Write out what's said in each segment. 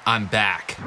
I'm back.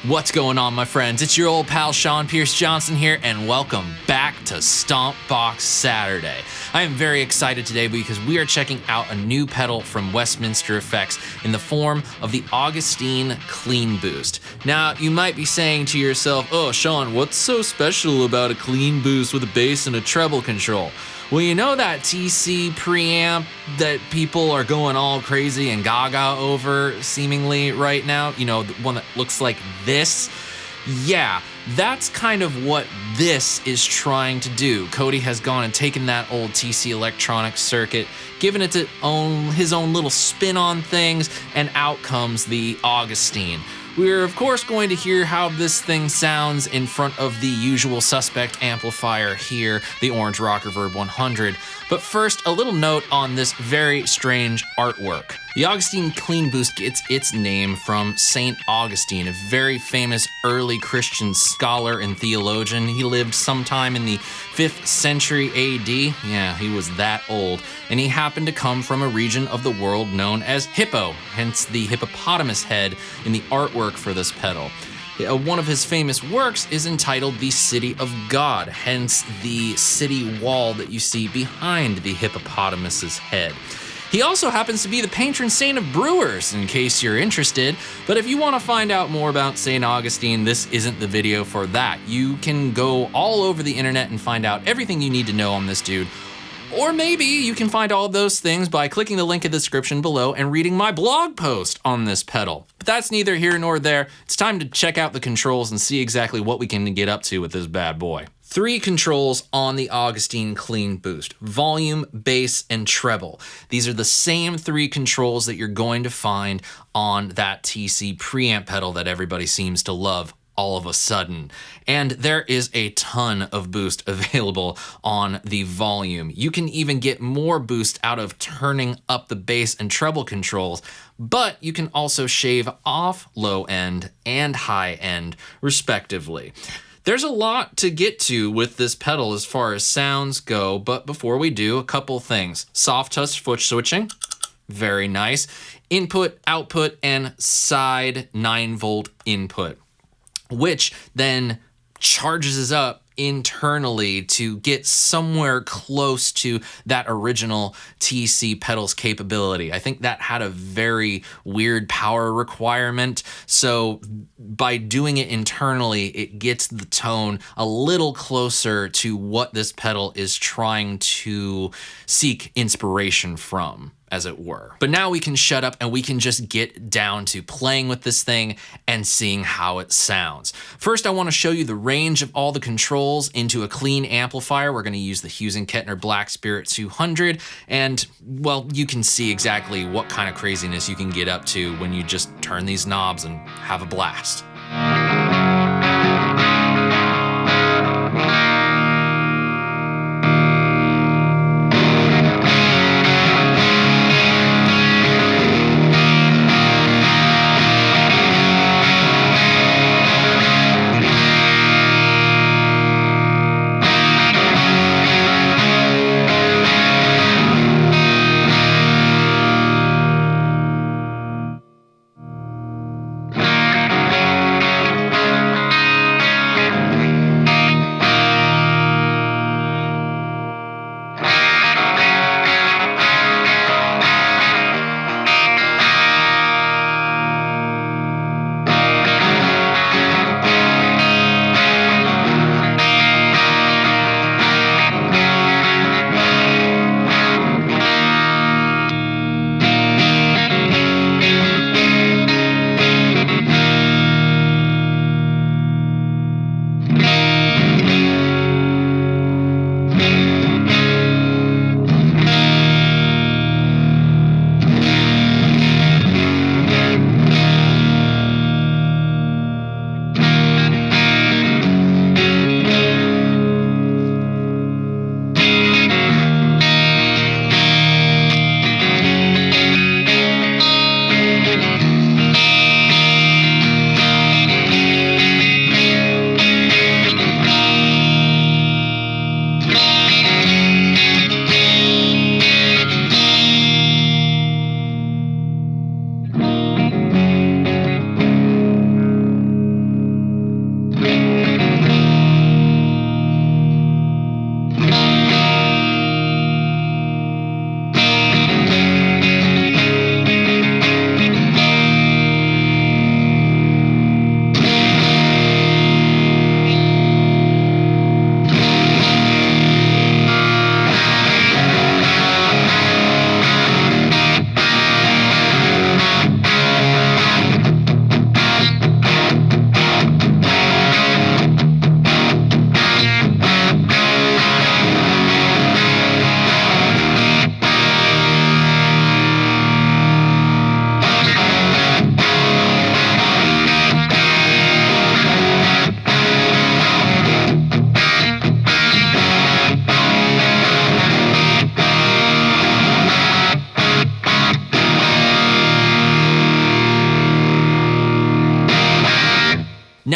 What's going on, my friends? It's your old pal Sean Pierce Johnson here, and welcome back to Stompbox Saturday. I am very excited today because we are checking out a new pedal from Westminster Effects in the form of the Augustine Clean Boost. Now, you might be saying to yourself, oh, Sean, what's so special about a clean boost with a bass and a treble control? Well, you know that TC preamp that people are going all crazy and gaga over seemingly right now? You know, the one that looks like this? Yeah, that's kind of what this is trying to do. Cody has gone and taken that old TC Electronic circuit, given it his own little spin on things, and out comes the Augustine. We're of course going to hear how this thing sounds in front of the usual suspect amplifier here, the Orange Rock Reverb 100. But first, a little note on this very strange artwork. The Augustine Clean Boost gets its name from St. Augustine, a very famous early Christian scholar and theologian. He lived sometime in the 5th century AD. Yeah, he was that old. And he happened to come from a region of the world known as Hippo, hence the hippopotamus head in the artwork for this pedal. One of his famous works is entitled The City of God, hence the city wall that you see behind the hippopotamus's head. He also happens to be the patron saint of brewers, in case you're interested, but if you want to find out more about St. Augustine, this isn't the video for that. You can go all over the internet and find out everything you need to know on this dude. Or maybe you can find all of those things by clicking the link in the description below and reading my blog post on this pedal. But that's neither here nor there. It's time to check out the controls and see exactly what we can get up to with this bad boy. 3 controls on the Augustine Clean Boost: volume, bass, and treble. These are the same 3 controls that you're going to find on that TC preamp pedal that everybody seems to love all of a sudden. And there is a ton of boost available on the volume. You can even get more boost out of turning up the bass and treble controls, but you can also shave off low end and high end respectively. There's a lot to get to with this pedal as far as sounds go, but before we do, a couple things. Soft touch foot switching, very nice. Input, output, and side 9-volt input, which then charges up internally to get somewhere close to that original TC pedal's capability. I think that had a very weird power requirement, so by doing it internally, it gets the tone a little closer to what this pedal is trying to seek inspiration from, as it were. But now we can shut up and we can just get down to playing with this thing and seeing how it sounds. First, I want to show you the range of all the controls into a clean amplifier. We're going to use the Hughes & Kettner Black Spirit 200, and well, you can see exactly what kind of craziness you can get up to when you just turn these knobs and have a blast.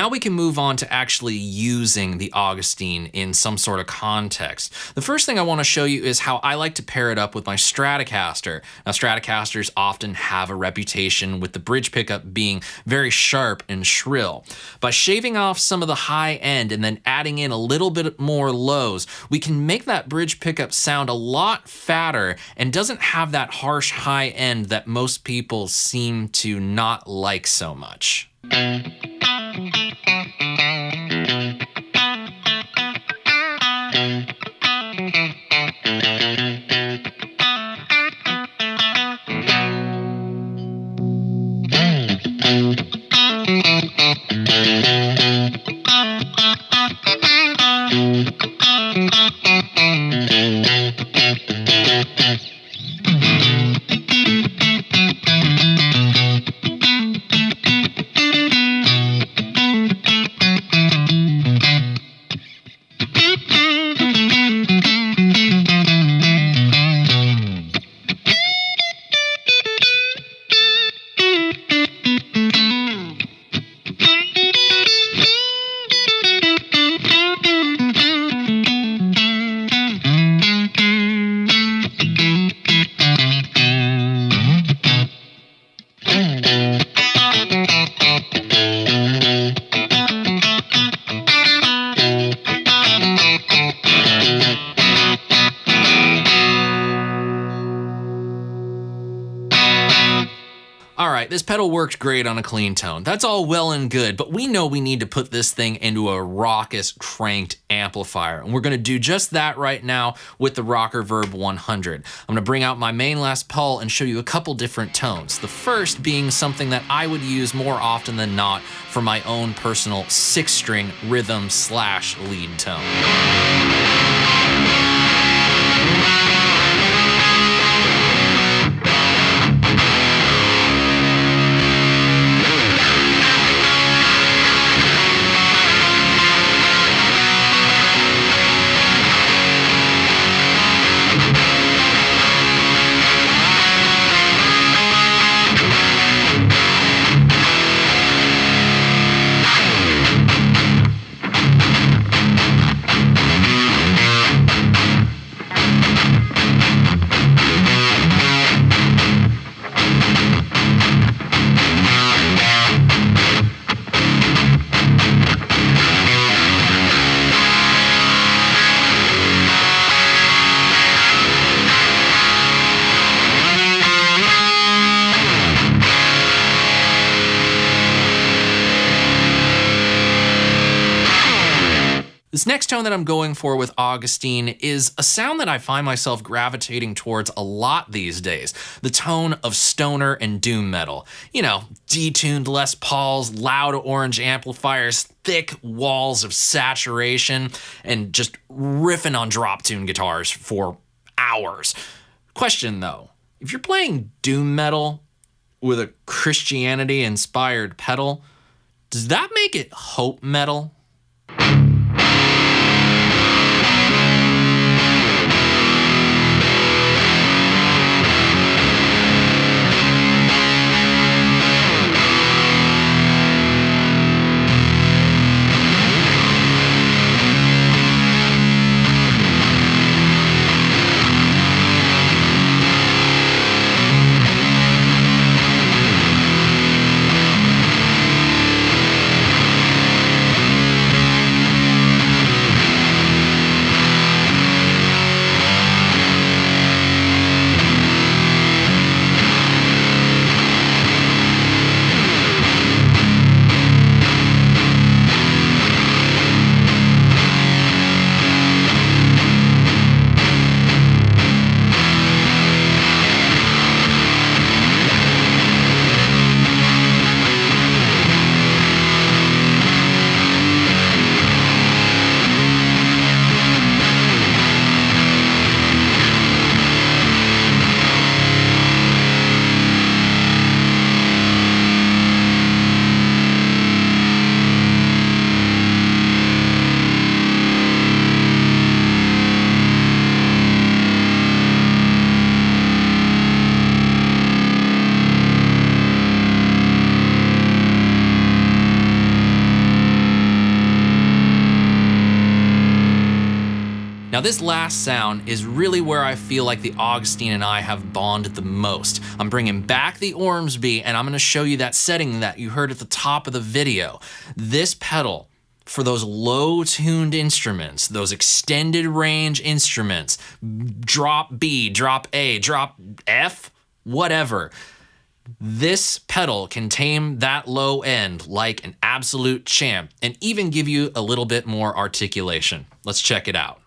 Now we can move on to actually using the Augustine in some sort of context. The first thing I want to show you is how I like to pair it up with my Stratocaster. Now, Stratocasters often have a reputation with the bridge pickup being very sharp and shrill. By shaving off some of the high end and then adding in a little bit more lows, we can make that bridge pickup sound a lot fatter and doesn't have that harsh high end that most people seem to not like so much. Alright, this pedal worked great on a clean tone. That's all well and good, but we know we need to put this thing into a raucous, cranked amplifier. And we're going to do just that right now with the Rocker Verb 100. I'm going to bring out my main Les Paul and show you a couple different tones. The first being something that I would use more often than not for my own personal 6-string rhythm/lead tone. This next tone that I'm going for with Augustine is a sound that I find myself gravitating towards a lot these days. The tone of stoner and doom metal. You know, detuned Les Pauls, loud orange amplifiers, thick walls of saturation, and just riffing on drop tune guitars for hours. Question though, if you're playing doom metal with a Christianity-inspired pedal, does that make it hope metal? Now this last sound is really where I feel like the Augustine and I have bonded the most. I'm bringing back the Ormsby and I'm gonna show you that setting that you heard at the top of the video. This pedal, for those low-tuned instruments, those extended range instruments, drop B, drop A, drop F, whatever. This pedal can tame that low end like an absolute champ and even give you a little bit more articulation. Let's check it out.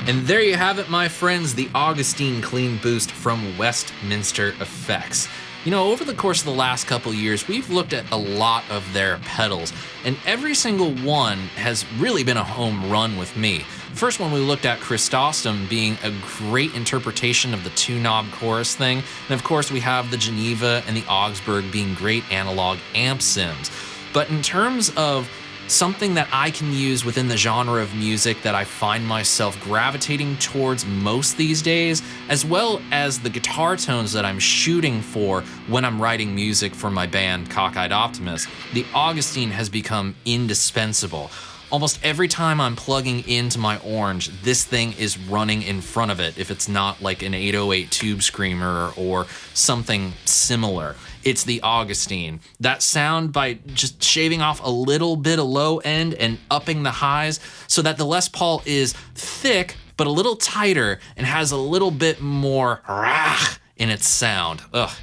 And there you have it, my friends, the Augustine Clean Boost from Westminster Effects. You know, over the course of the last couple years, we've looked at a lot of their pedals, and every single one has really been a home run with me. The first one we looked at, Chrysostom, being a great interpretation of the two-knob chorus thing, and of course we have the Geneva and the Augsburg being great analog amp sims. But in terms of something that I can use within the genre of music that I find myself gravitating towards most these days, as well as the guitar tones that I'm shooting for when I'm writing music for my band Cockeyed Optimist, the Augustine has become indispensable. Almost every time I'm plugging into my Orange, this thing is running in front of it if it's not like an 808 Tube Screamer or something similar. It's the Augustine. That sound, by just shaving off a little bit of low end and upping the highs so that the Les Paul is thick but a little tighter and has a little bit more rah in its sound. Ugh,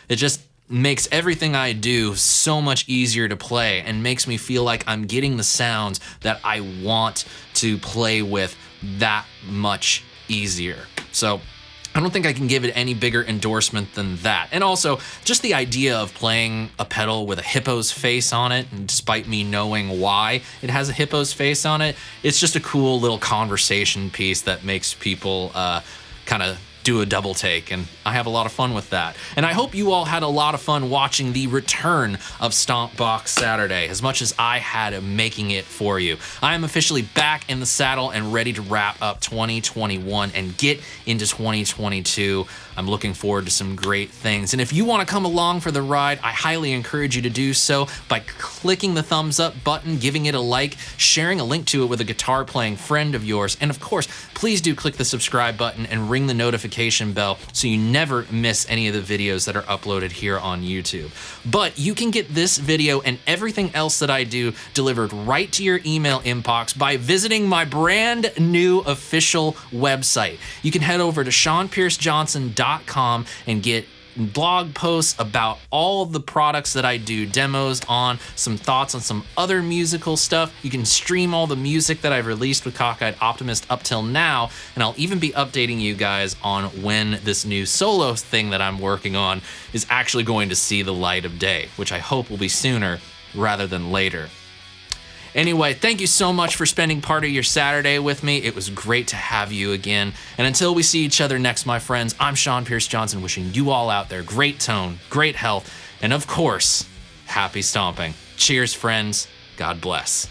it just makes everything I do so much easier to play and makes me feel like I'm getting the sounds that I want to play with that much easier. So I don't think I can give it any bigger endorsement than that. And also, just the idea of playing a pedal with a hippo's face on it, and despite me knowing why it has a hippo's face on it, it's just a cool little conversation piece that makes people kind of do a double take, and I have a lot of fun with that. And I hope you all had a lot of fun watching the return of Stompbox Saturday, as much as I had making it for you. I am officially back in the saddle and ready to wrap up 2021 and get into 2022. I'm looking forward to some great things. And if you want to come along for the ride, I highly encourage you to do so by clicking the thumbs up button, giving it a like, sharing a link to it with a guitar playing friend of yours. And of course, please do click the subscribe button and ring the notification bell so you never miss any of the videos that are uploaded here on YouTube. But you can get this video and everything else that I do delivered right to your email inbox by visiting my brand new official website. You can head over to SeanPierceJohnson.com and get blog posts about all the products that I do, demos on, some thoughts on some other musical stuff. You can stream all the music that I've released with Cockeyed Optimist up till now, and I'll even be updating you guys on when this new solo thing that I'm working on is actually going to see the light of day, which I hope will be sooner rather than later. Anyway, thank you so much for spending part of your Saturday with me. It was great to have you again. And until we see each other next, my friends, I'm Sean Pierce Johnson, wishing you all out there great tone, great health, and of course, happy stomping. Cheers, friends. God bless.